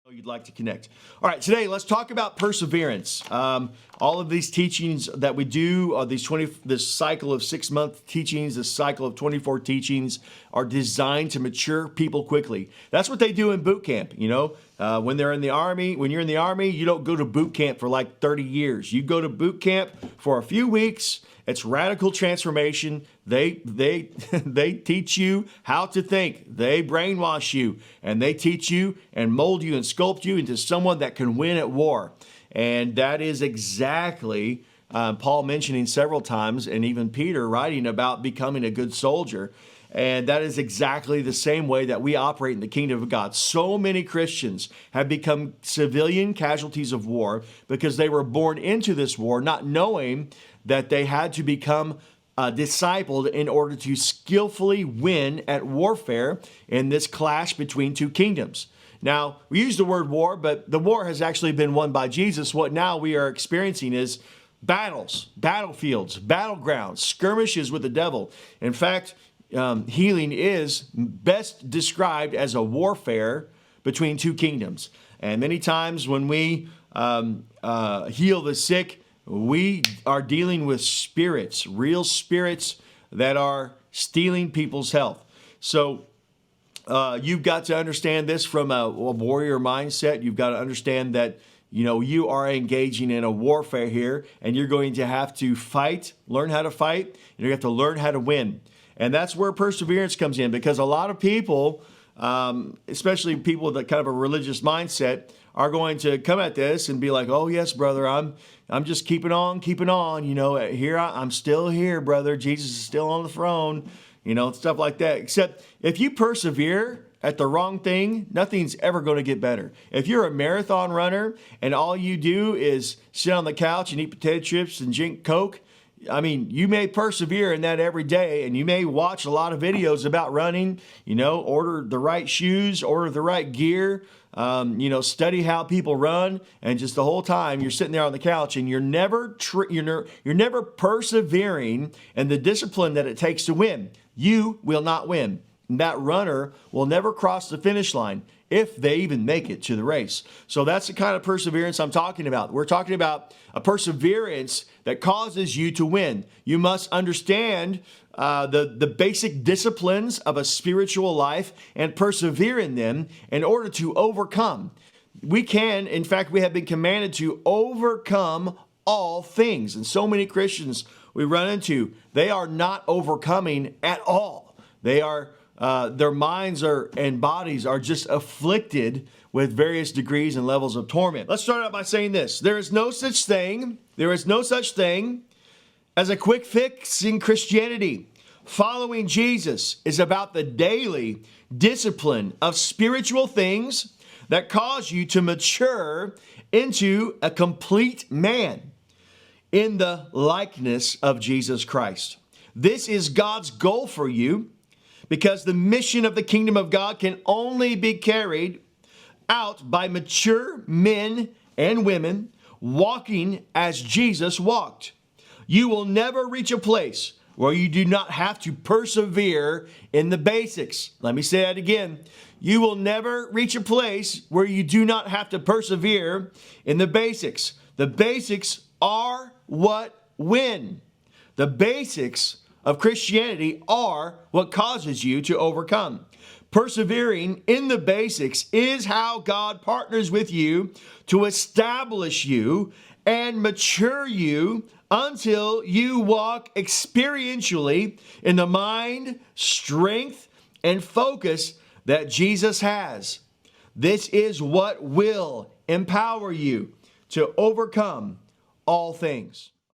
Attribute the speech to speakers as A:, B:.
A: You'd like to connect. All right, today let's talk about perseverance. All of these teachings that we do, this cycle of 6-month teachings, this cycle of 24 teachings, are designed to mature people quickly. That's what they do in boot camp. When they're in the Army, when you're in the Army, you don't go to boot camp for like 30 years. You go to boot camp for a few weeks. It's radical transformation. They teach you how to think. They brainwash you, and they teach you and mold you and sculpt you into someone that can win at war. And that is exactly Paul mentioning several times, and even Peter writing about becoming a good soldier. And that is exactly the same way that we operate in the kingdom of God. So many Christians have become civilian casualties of war because they were born into this war not knowing that they had to become discipled in order to skillfully win at warfare in this clash between two kingdoms. Now, we use the word war, but the war has actually been won by Jesus. What now we are experiencing is battles, battlefields, battlegrounds, skirmishes with the devil. In fact, healing is best described as a warfare between two kingdoms. And many times when we heal the sick, we are dealing with spirits, real spirits that are stealing people's health. So you've got to understand this from a warrior mindset. You've got to understand that you are engaging in a warfare here, and you're going to have to fight, learn how to fight, and you have to learn how to win. And that's where perseverance comes in, because a lot of people, especially people that kind of a religious mindset, are going to come at this and be like, "Oh yes, brother, I'm just keeping on. Here I'm still here, brother. Jesus is still on the throne." Stuff like that. Except if you persevere at the wrong thing, nothing's ever going to get better. If you're a marathon runner and all you do is sit on the couch and eat potato chips and drink Coke, you may persevere in that every day, and you may watch a lot of videos about running, order the right shoes, order the right gear, study how people run, and just the whole time you're sitting there on the couch and you're never persevering in the discipline that it takes to win. You will not win. That runner will never cross the finish line if they even make it to the race. So that's the kind of perseverance I'm talking about. We're talking about a perseverance that causes you to win. You must understand the basic disciplines of a spiritual life and persevere in them in order to overcome. We have been commanded to overcome all things. And so many Christians we run into, they are not overcoming at all. They are their minds and bodies are just afflicted with various degrees and levels of torment. Let's start out by saying this. There is no such thing as a quick fix in Christianity. Following Jesus is about the daily discipline of spiritual things that cause you to mature into a complete man in the likeness of Jesus Christ. This is God's goal for you, because the mission of the kingdom of God can only be carried out by mature men and women walking as Jesus walked. You will never reach a place where you do not have to persevere in the basics. Let me say that again. You will never reach a place where you do not have to persevere in the basics. The basics are what win. The basics of Christianity are what causes you to overcome. Persevering in the basics is how God partners with you to establish you and mature you until you walk experientially in the mind, strength, and focus that Jesus has. This is what will empower you to overcome all things.